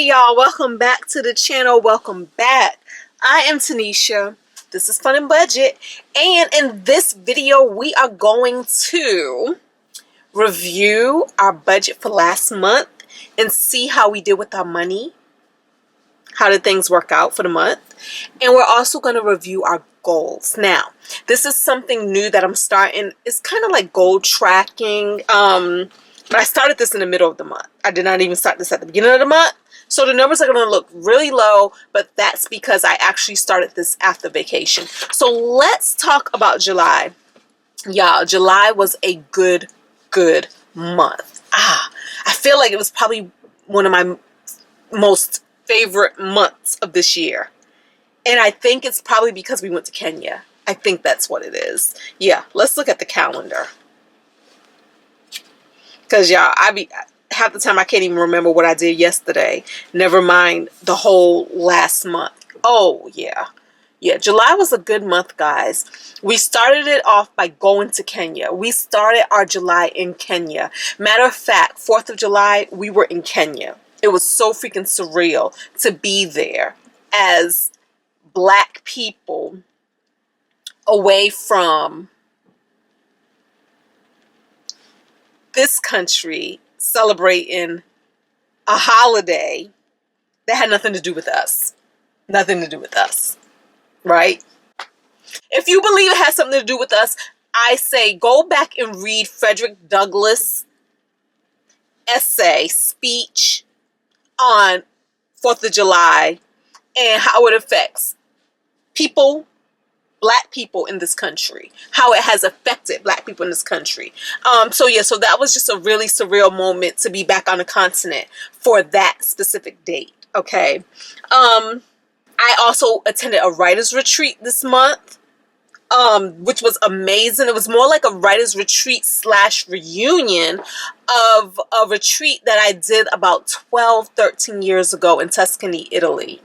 y'all, welcome back to the channel. Welcome back. I am Tanisha. This is Fun and Budget, and in this video we are going to review our budget for last month and see how we did with our money. How did things work out for the month? And we're also going to review our goals. Now, this is something new that I'm starting. It's kind of like goal tracking. But I started this in the middle of the month. I did not even start this at the beginning of the month. So the numbers are going to look really low, but that's because I actually started this after vacation. So let's talk about July. Y'all, July was a good month. I feel like it was probably one of my most favorite months of this year. And I think it's probably because we went to Kenya. I think that's what it is. Yeah, let's look at the calendar. Because y'all, half the time I can't even remember what I did yesterday. Never mind the whole last month. Oh, yeah. Yeah, July was a good month, guys. We started it off by going to Kenya. We started our July in Kenya. Matter of fact, 4th of July, we were in Kenya. It was so freaking surreal to be there as Black people away from this country celebrating a holiday that had nothing to do with us. Nothing to do with us, right? If you believe it has something to do with us, I say go back and read Frederick Douglass' speech on 4th of July and how it affects people, Black people in this country, how it has affected Black people in this country. So that was just a really surreal moment to be back on the continent for that specific date. Okay. I also attended a writer's retreat this month, which was amazing. It was more like a writer's retreat / reunion of a retreat that I did about 13 years ago in Tuscany, Italy.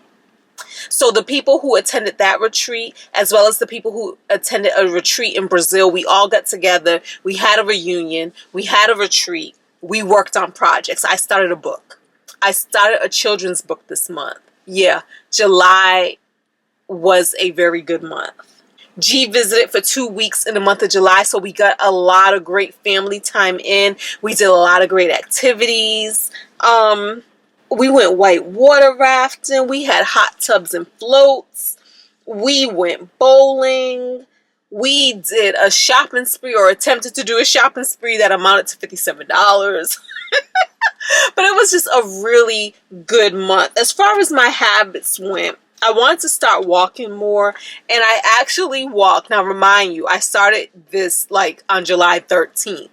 So the people who attended that retreat, as well as the people who attended a retreat in Brazil, we all got together. We had a reunion. We had a retreat. We worked on projects. I started a book. I started a children's book this month. Yeah, July was a very good month. G visited for 2 weeks in the month of July, so we got a lot of great family time in. We did a lot of great activities. We went white water rafting. We had hot tubs and floats. We went bowling. We did a shopping spree, or attempted to do a shopping spree that amounted to $57. But it was just a really good month. As far as my habits went, I wanted to start walking more, and I actually walked. Now, remind you, I started this like on July 13th.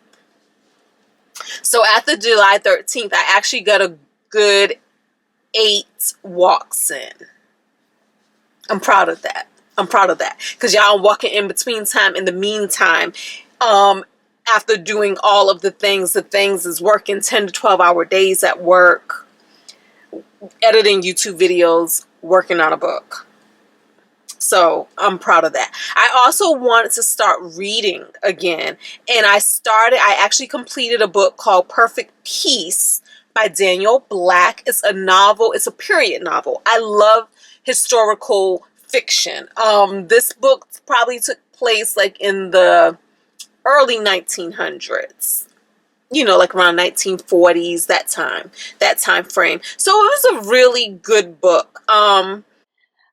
So after July 13th, I actually got a good 8 walks in. I'm proud of that. Because y'all, I'm walking in between time. In the meantime, after doing all of the things is working 10 to 12 hour days at work, editing YouTube videos, working on a book. So I'm proud of that. I also wanted to start reading again. And I actually completed a book called Perfect Peace by Daniel Black. It's a novel. It's a period novel. I love historical fiction. This book probably took place like in the early 1900s. You know, like around 1940s, that time frame. So it was a really good book. I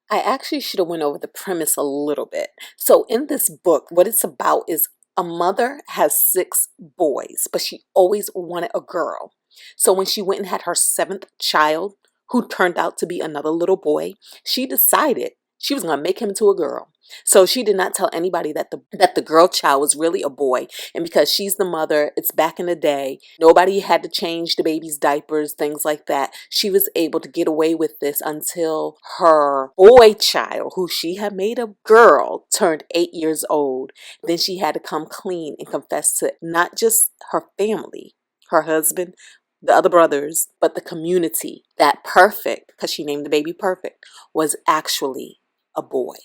actually should have went over the premise a little bit. So in this book, what it's about is a mother has 6 boys, but she always wanted a girl. So when she went and had her 7th child, who turned out to be another little boy, she decided she was going to make him into a girl. So she did not tell anybody that the girl child was really a boy. And because she's the mother, it's back in the day, nobody had to change the baby's diapers, things like that. She was able to get away with this until her boy child, who she had made a girl, turned 8 years old. Then she had to come clean and confess to not just her family, her husband, the other brothers, but the community, that Perfect, because she named the baby Perfect, was actually a boy.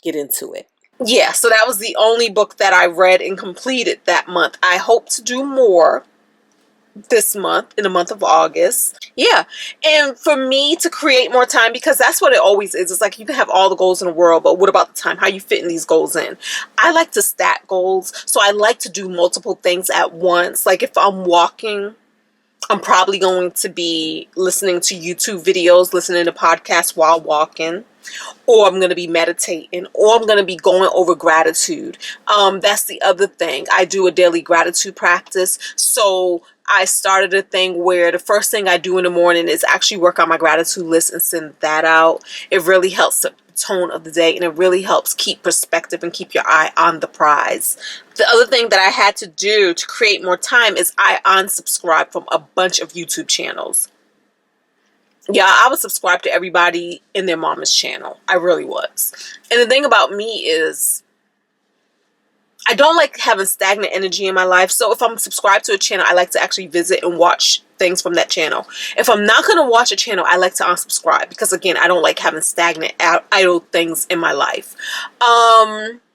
Get into it. Yeah, so that was the only book that I read and completed that month. I hope to do more, this month, in the month of August. Yeah. And for me to create more time, because that's what it always is. It's like you can have all the goals in the world, but what about the time? How you fitting these goals in? I like to stack goals. So I like to do multiple things at once. Like if I'm walking, I'm probably going to be listening to YouTube videos, listening to podcasts while walking, or I'm going to be meditating, or I'm going to be going over gratitude. That's the other thing. I do a daily gratitude practice. So I started a thing where the first thing I do in the morning is actually work on my gratitude list and send that out. It really helps the tone of the day, and it really helps keep perspective and keep your eye on the prize. The other thing that I had to do to create more time is I unsubscribed from a bunch of YouTube channels. Yeah, I was subscribed to everybody in their mama's channel. I really was. And the thing about me is I don't like having stagnant energy in my life. So if I'm subscribed to a channel, I like to actually visit and watch things from that channel. If I'm not going to watch a channel, I like to unsubscribe because, again, I don't like having stagnant, idle things in my life.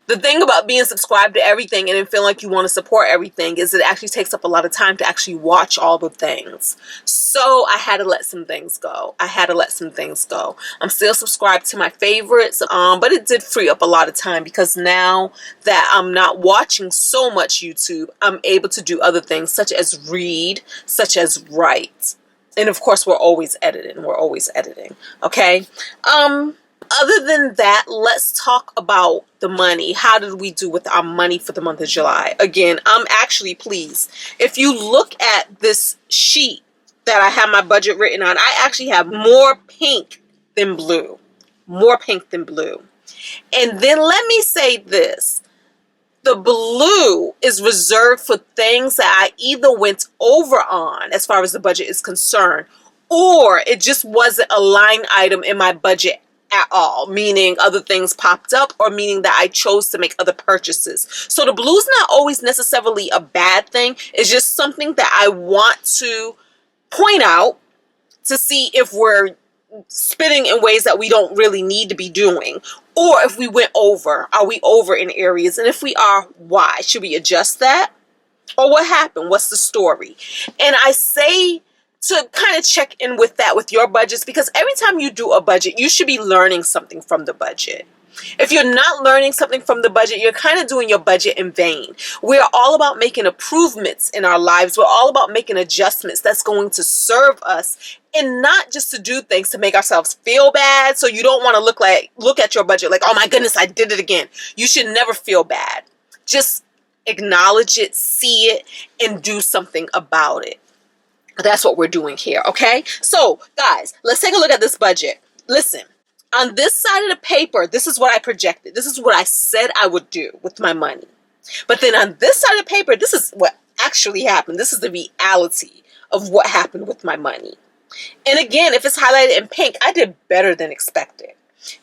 The thing about being subscribed to everything and then feeling like you want to support everything is it actually takes up a lot of time to actually watch all the things. So I had to let some things go. I'm still subscribed to my favorites, but it did free up a lot of time because now that I'm not watching so much YouTube, I'm able to do other things such as read, such as write. And of course, we're always editing. Okay? Other than that, let's talk about the money. How did we do with our money for the month of July? Again, I'm actually pleased. If you look at this sheet that I have my budget written on, I actually have more pink than blue. And then let me say this. The blue is reserved for things that I either went over on as far as the budget is concerned, or it just wasn't a line item in my budget at all, meaning other things popped up, or meaning that I chose to make other purchases. So the blue's not always necessarily a bad thing. It's just something that I want to point out to see if we're spending in ways that we don't really need to be doing, or if we went over. Are we over in areas? And if we are, why? Should we adjust that? Or what happened? What's the story? And I say to kind of check in with that with your budgets, because every time you do a budget, you should be learning something from the budget. If you're not learning something from the budget, you're kind of doing your budget in vain. We're all about making improvements in our lives. We're all about making adjustments that's going to serve us, and not just to do things to make ourselves feel bad. So you don't want to look at your budget like, oh my goodness, I did it again. You should never feel bad. Just acknowledge it, see it, and do something about it. That's what we're doing here, okay? So, guys, let's take a look at this budget. Listen, on this side of the paper, this is what I projected. This is what I said I would do with my money. But then on this side of the paper, this is what actually happened. This is the reality of what happened with my money. And again, if it's highlighted in pink, I did better than expected.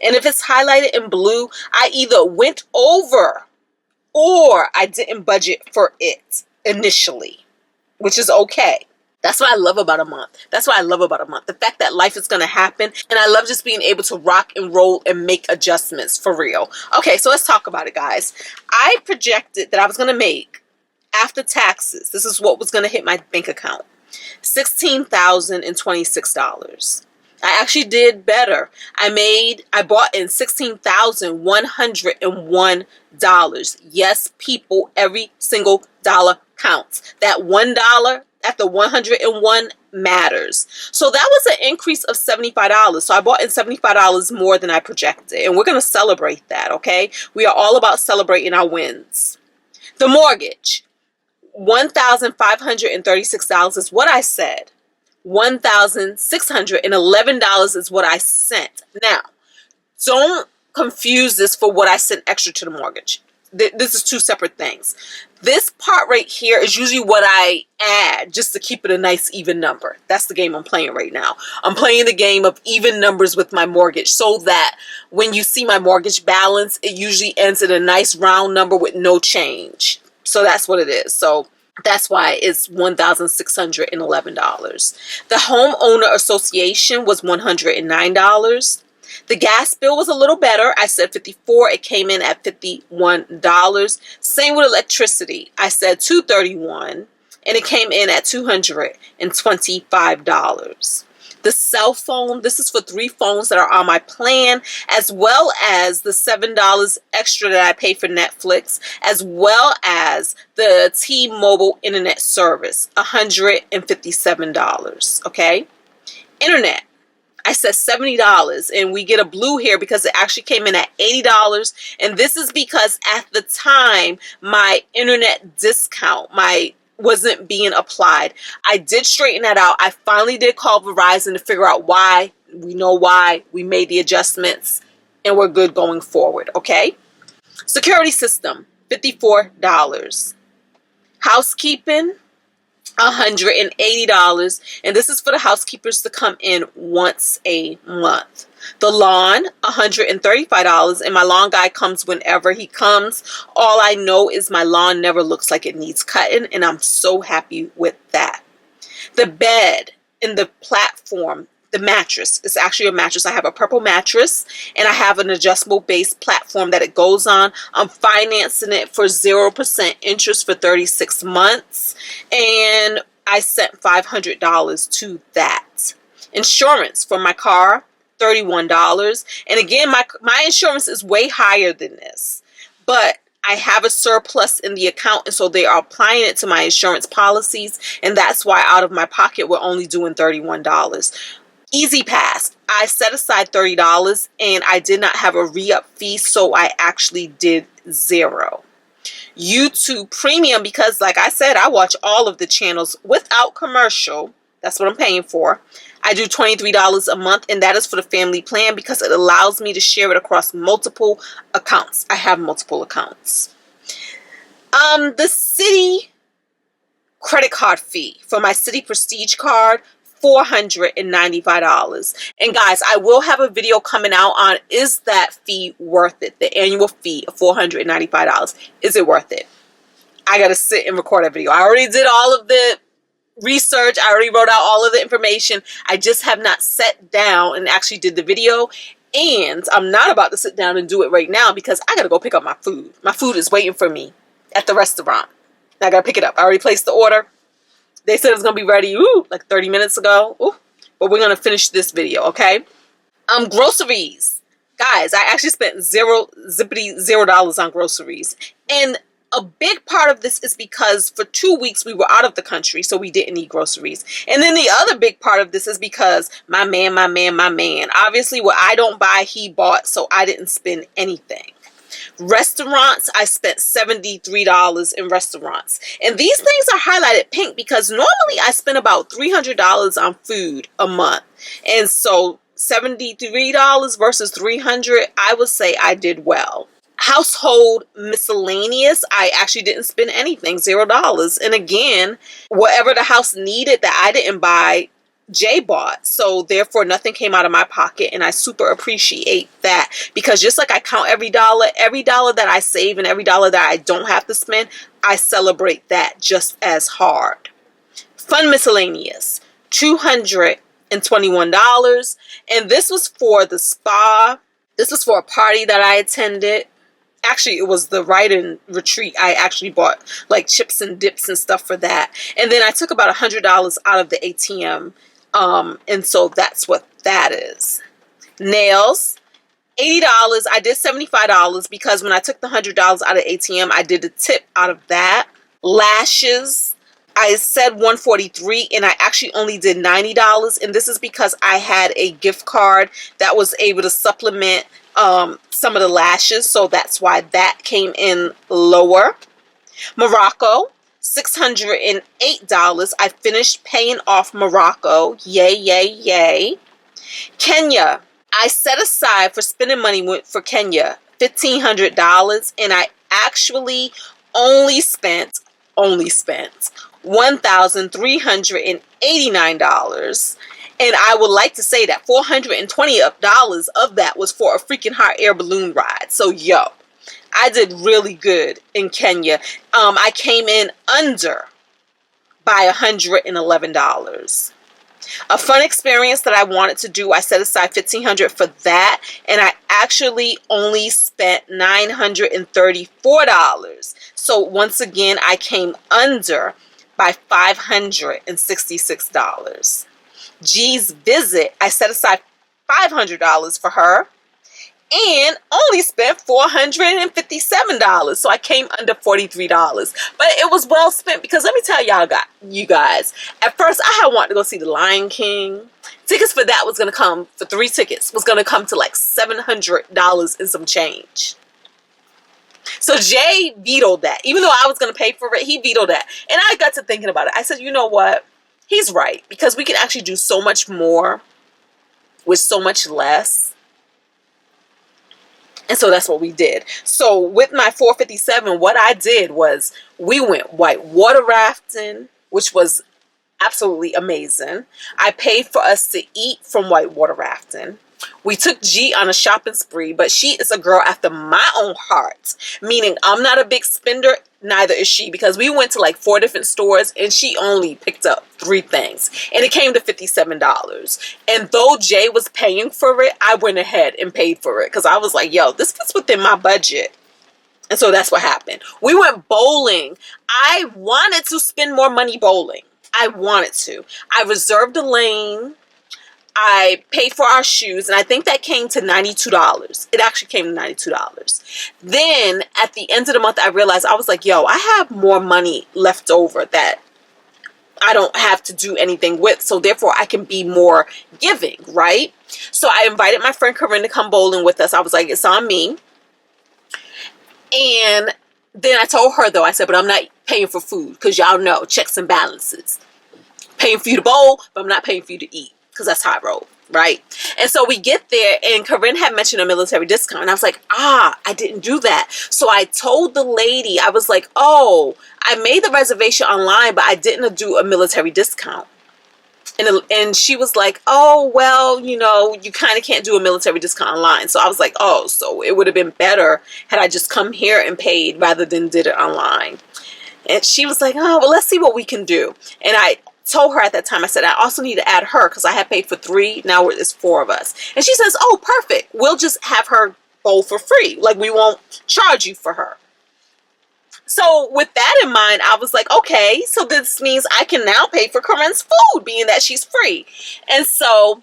And if it's highlighted in blue, I either went over or I didn't budget for it initially, which is okay. That's what I love about a month. The fact that life is going to happen. And I love just being able to rock and roll and make adjustments for real. Okay, so let's talk about it, guys. I projected that I was going to make, after taxes, this is what was going to hit my bank account, $16,026. I actually did better. I bought in $16,101. Yes, people, every single dollar counts. That $1 after 101 matters. So that was an increase of $75. So I bought in $75 more than I projected. And we're going to celebrate that, okay? We are all about celebrating our wins. The mortgage, $1,536 is what I said. $1,611 is what I sent. Now, don't confuse this for what I sent extra to the mortgage. This is two separate things. This part right here is usually what I add just to keep it a nice even number. That's the game I'm playing right now. I'm playing the game of even numbers with my mortgage so that when you see my mortgage balance, it usually ends in a nice round number with no change. So that's what it is. So that's why it's $1,611. The homeowner association was $109. The gas bill was a little better. I said $54. It came in at $51. Same with electricity. I said $231. and it came in at $225. The cell phone, this is for 3 phones that are on my plan, as well as the $7 extra that I pay for Netflix, as well as the T-Mobile internet service, $157, okay? Internet, I said $70, and we get a blue here because it actually came in at $80, and this is because at the time, my internet discount, wasn't being applied. I did straighten that out. I finally did call Verizon to figure out why. We know why. We made the adjustments, and we're good going forward, okay? Security system, $54. Housekeeping, $180, and this is for the housekeepers to come in once a month. The lawn, $135, and my lawn guy comes whenever he comes. All I know is my lawn never looks like it needs cutting, and I'm so happy with that. The bed and the platform, the mattress, it's actually a mattress. I have a purple mattress, and I have an adjustable base platform that it goes on. I'm financing it for 0% interest for 36 months, and I sent $500 to that. Insurance for my car, $31. And again, my insurance is way higher than this, but I have a surplus in the account, and so they are applying it to my insurance policies, and that's why out of my pocket we're only doing $31. Easy Pass, I set aside $30, and I did not have a re-up fee, so I actually did 0. YouTube Premium, because like I said, I watch all of the channels without commercial. That's what I'm paying for. I do $23 a month, and that is for the family plan because it allows me to share it across multiple accounts. I have multiple accounts. The city credit card fee for my City Prestige card, $495. And guys, I will have a video coming out on, is that fee worth it? The annual fee of $495. Is it worth it? I got to sit and record a video. I already did all of the research. I already wrote out all of the information. I just have not sat down and actually did the video. And I'm not about to sit down and do it right now because I got to go pick up my food. My food is waiting for me at the restaurant. I got to pick it up. I already placed the order. They said it's going to be ready, like 30 minutes ago. But we're going to finish this video, okay? Groceries. Guys, I actually spent $0 on groceries. And a big part of this is because for 2 weeks we were out of the country, so we didn't need groceries. And then the other big part of this is because my man. Obviously, what I don't buy, he bought, so I didn't spend anything. Restaurants, I spent $73 in restaurants. And these things are highlighted pink because normally I spend about $300 on food a month. And so $73 versus $300, I would say I did well. Household miscellaneous, I actually didn't spend anything, $0. And again, whatever the house needed that I didn't buy, Jay bought. So therefore nothing came out of my pocket, and I super appreciate that because just like I count every dollar that I save and every dollar that I don't have to spend, I celebrate that just as hard. Fun miscellaneous, $221. And this was for the spa. This was for a party that I attended. Actually, it was the writing retreat. I actually bought like chips and dips and stuff for that. And then I took about $100 out of the ATM. And so that's what that is. Nails, $80. I did $75 because when I took the $100 out of ATM, I did a tip out of that. Lashes, I said $143 and I actually only did $90. And this is because I had a gift card that was able to supplement some of the lashes, so that's why that came in lower. Morocco, $608. I finished paying off Morocco. Yay, yay, yay. Kenya, I set aside for spending money for Kenya $1,500, and I actually only spent $1,389. And I would like to say that $420 of that was for a freaking hot air balloon ride. So, yo, I did really good in Kenya. I came in under by $111. A fun experience that I wanted to do, I set aside $1,500 for that. And I actually only spent $934. So, once again, I came under by $566. G's visit, I set aside $500 for her and only spent $457. So I came under $43. But it was well spent because let me tell you guys, at first I had wanted to go see The Lion King. Tickets for that was going to come, for 3 tickets, was going to come to like $700 and some change. So Jay vetoed that. Even though I was going to pay for it, he vetoed that. And I got to thinking about it. I said, you know what? He's right. Because we can actually do so much more with so much less. And so that's what we did. So with my $457, what I did was we went white water rafting, which was absolutely amazing. I paid for us to eat from whitewater rafting. We took G on a shopping spree, but she is a girl after my own heart, meaning I'm not a big spender, neither is she, because we went to like 4 different stores and she only picked up 3 things and it came to $57. And though Jay was paying for it, I went ahead and paid for it because I was like, yo, this fits within my budget. And so that's what happened. We went bowling. I wanted to spend more money bowling. I wanted to. I reserved a lane. I paid for our shoes, and I think that came to $92. It actually came to $92. Then at the end of the month, I realized, I was like, yo, I have more money left over that I don't have to do anything with, so therefore I can be more giving, right? So I invited my friend Corinne to come bowling with us. I was like, it's on me. And then I told her, though, I said, but I'm not paying for food because y'all know checks and balances. Paying for you to bowl, but I'm not paying for you to eat because that's how I roll, right? And so we get there and Corinne had mentioned a military discount. And I was like, I didn't do that. So I told the lady, I was like, oh, I made the reservation online, but I didn't do a military discount. And she was like, oh, well, you know, you kind of can't do a military discount online. So I was like, oh, so it would have been better had I just come here and paid rather than did it online. And she was like, oh, well, let's see what we can do. And I told her at that time, I said, I also need to add her because I had paid for 3. Now it's 4 of us. And she says, oh, perfect. We'll just have her bowl for free. Like, we won't charge you for her. So with that in mind, I was like, okay, so this means I can now pay for Corinne's food, being that she's free. And so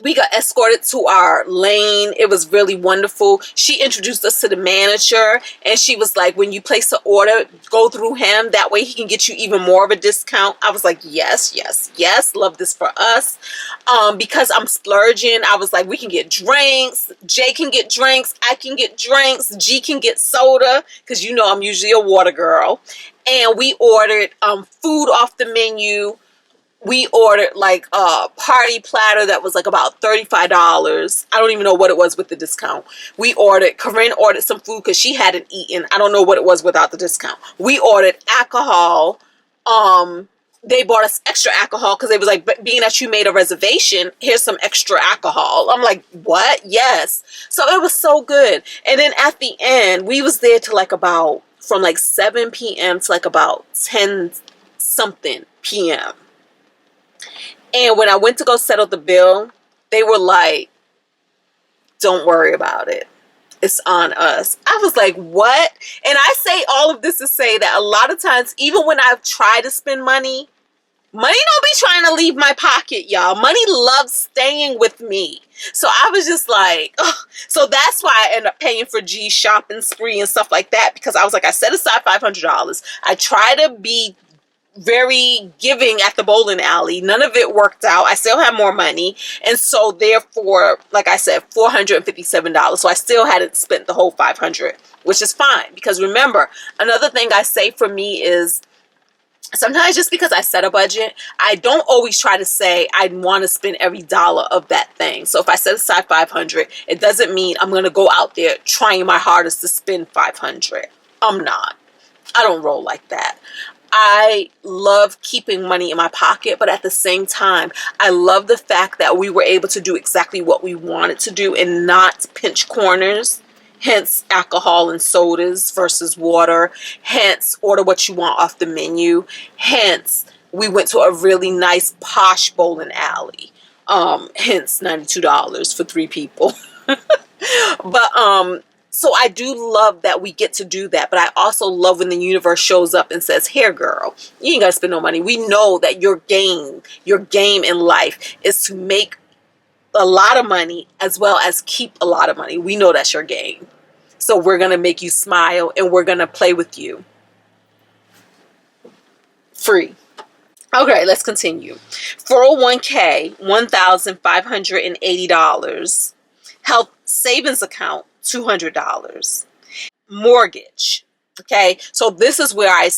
we got escorted to our lane. It was really wonderful. She introduced us to the manager, and she was like, when you place an order, go through him. That way he can get you even more of a discount. I was like, yes, yes, yes. Love this for us. Because I'm splurging, I was like, we can get drinks. Jay can get drinks. I can get drinks. G can get soda, because you know I'm usually a water girl. And we ordered food off the menu. We ordered like a party platter that was like about $35. I don't even know what it was with the discount. Corinne ordered some food because she hadn't eaten. I don't know what it was without the discount. We ordered alcohol. They bought us extra alcohol because they was like, being that you made a reservation, here's some extra alcohol. I'm like, what? Yes. So it was so good. And then at the end, we was there to like about, from like 7 p.m. to like about 10 something p.m. And when I went to go settle the bill, they were like, don't worry about it. It's on us. I was like, what? And I say all of this to say that a lot of times, even when I've tried to spend money don't be trying to leave my pocket, y'all. Money loves staying with me. So I was just like, ugh. So that's why I ended up paying for G's shopping spree and stuff like that, because I was like, I set aside $500. I try to be very giving at the bowling alley. None of it worked out. I still had more money. And so therefore, like I said, $457. So I still hadn't spent the whole $500, which is fine. Because remember, another thing I say for me is, sometimes just because I set a budget, I don't always try to say I want to spend every dollar of that thing. So if I set aside $500, it doesn't mean I'm going to go out there trying my hardest to spend $500. I'm not. I don't roll like that. I love keeping money in my pocket, but at the same time, I love the fact that we were able to do exactly what we wanted to do and not pinch corners. Hence, alcohol and sodas versus water. Hence, order what you want off the menu. Hence, we went to a really nice posh bowling alley. Hence, $92 for 3 people. But So I do love that we get to do that, but I also love when the universe shows up and says, here, girl, you ain't got to spend no money. We know that your game in life is to make a lot of money as well as keep a lot of money. We know that's your game. So we're going to make you smile and we're going to play with you. Free. Okay, let's continue. 401k, $1,580. Health savings account, $200. Mortgage. Okay, so this is where I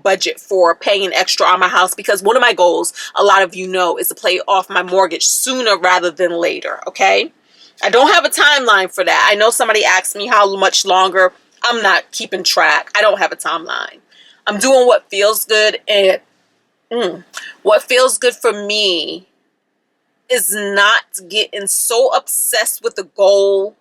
budget for paying extra on my house, because one of my goals, a lot of you know, is to pay off my mortgage sooner rather than later. Okay, I don't have a timeline for that. I know somebody asked me how much longer. I'm not keeping track. I don't have a timeline. I'm doing what feels good, and what feels good for me is not getting so obsessed with the goal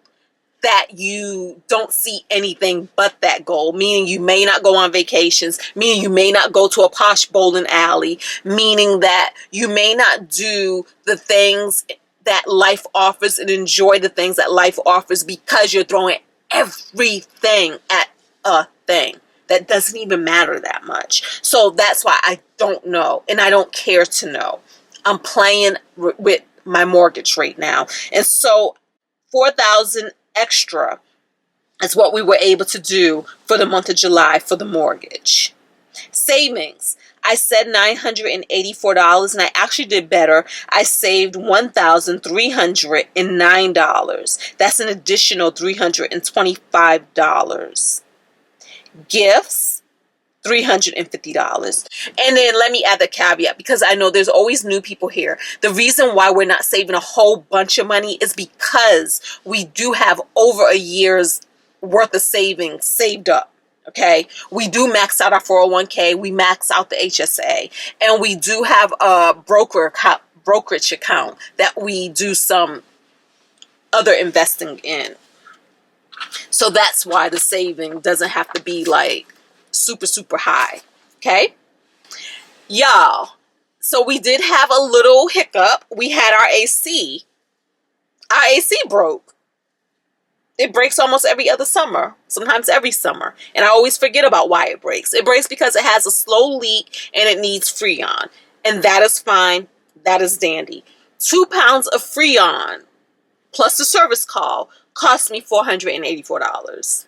that you don't see anything but that goal, meaning you may not go on vacations, meaning you may not go to a posh bowling alley, meaning that you may not do the things that life offers and enjoy the things that life offers because you're throwing everything at a thing that doesn't even matter that much. So that's why I don't know, and I don't care to know. I'm playing with my mortgage right now, and so 4,000 extra is what we were able to do for the month of July for the mortgage. Savings. I said $984, and I actually did better. I saved $1,309. That's an additional $325. Gifts, $350. And then let me add the caveat, because I know there's always new people here. The reason why we're not saving a whole bunch of money is because we do have over a year's worth of savings saved up. Okay, we do max out our 401k, we max out the HSA, and we do have a brokerage account that we do some other investing in. So that's why the saving doesn't have to be like super high. Okay, y'all, so we did have a little hiccup. We had our AC broke. It breaks almost every other summer, sometimes every summer, and I always forget about why it breaks. It breaks because it has a slow leak and it needs Freon, and that is fine. That is dandy. 2 pounds of Freon plus the service call cost me $484.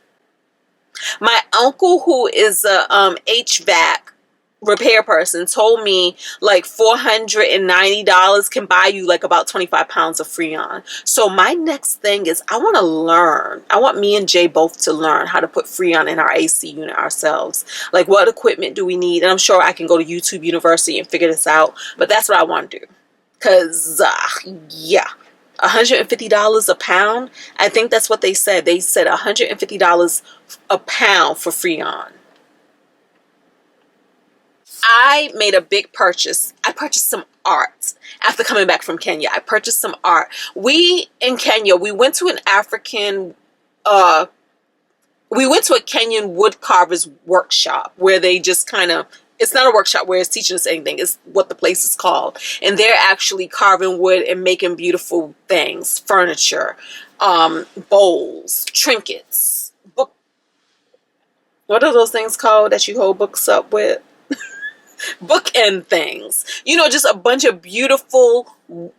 My uncle, who is a HVAC repair person, told me like $490 can buy you like about 25 pounds of Freon. So my next thing is I want to learn. I want me and Jay both to learn how to put Freon in our AC unit ourselves. Like, what equipment do we need? And I'm sure I can go to YouTube University and figure this out. But that's what I want to do. Because, yeah. $150 a pound. I think that's what they said. They said $150 a pound for Freon. I made a big purchase. I purchased some art after coming back from Kenya. I purchased some art. In Kenya, we went to a Kenyan wood carver's workshop where they just kind of, it's not a workshop where it's teaching us anything. It's what the place is called. And they're actually carving wood and making beautiful things, furniture, bowls, trinkets, what are those things called that you hold books up with? Bookend things. You know, just a bunch of beautiful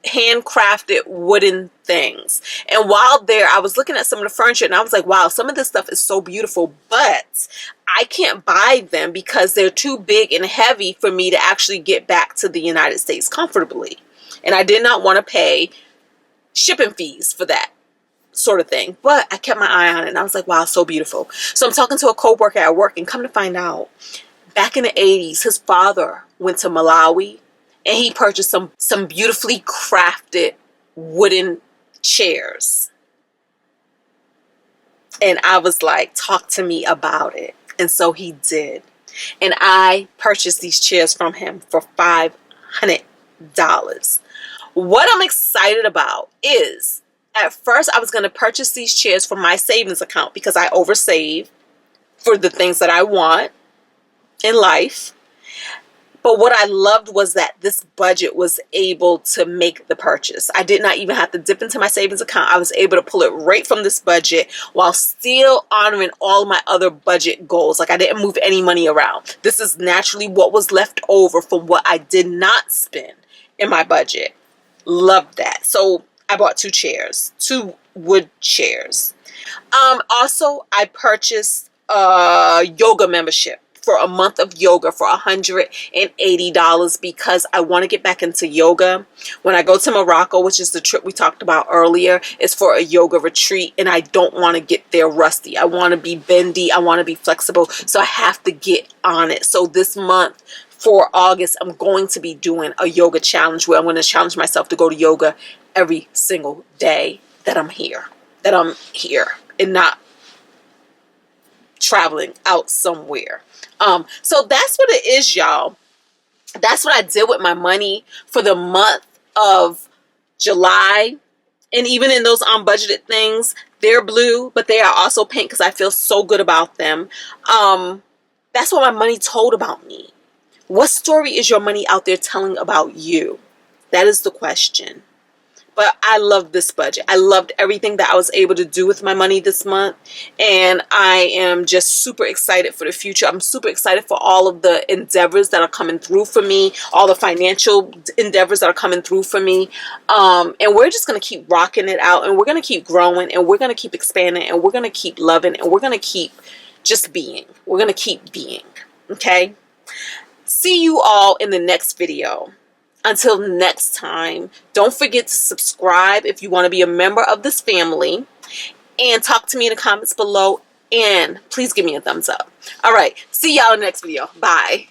handcrafted wooden things. And while there, I was looking at some of the furniture and I was like, wow, some of this stuff is so beautiful, but I can't buy them because they're too big and heavy for me to actually get back to the United States comfortably. And I did not want to pay shipping fees for that sort of thing. But I kept my eye on it and I was like, wow, so beautiful. So I'm talking to a coworker at work, and come to find out, back in the 80s, his father went to Malawi and he purchased some beautifully crafted wooden chairs. And I was like, talk to me about it. And so he did. And I purchased these chairs from him for $500. What I'm excited about is, at first I was going to purchase these chairs from my savings account because I oversave for the things that I want in life. But what I loved was that this budget was able to make the purchase. I did not even have to dip into my savings account. I was able to pull it right from this budget while still honoring all my other budget goals. Like, I didn't move any money around. This is naturally what was left over from what I did not spend in my budget. Loved that. So I bought 2 chairs, 2 wood chairs. Also, I purchased a yoga membership for a month of yoga for $180 because I want to get back into yoga. When I go to Morocco, which is the trip we talked about earlier, it's for a yoga retreat, and I don't want to get there rusty. I want to be bendy. I want to be flexible, so I have to get on it. So this month, for August, I'm going to be doing a yoga challenge where I'm going to challenge myself to go to yoga every single day that I'm here. And not traveling out somewhere. So that's what it is, y'all. That's what I did with my money for the month of July. And even in those unbudgeted things, they're blue, but they are also pink because I feel so good about them. That's what my money told about me. What story is your money out there telling about you? That is the question. But I love this budget. I loved everything that I was able to do with my money this month. And I am just super excited for the future. I'm super excited for all of the endeavors that are coming through for me. All the financial endeavors that are coming through for me. And we're just going to keep rocking it out. And we're going to keep growing. And we're going to keep expanding. And we're going to keep loving. And we're going to keep just being. We're going to keep being. Okay? See you all in the next video. Until next time, don't forget to subscribe if you want to be a member of this family, and talk to me in the comments below, and please give me a thumbs up. All right, see y'all in the next video. Bye.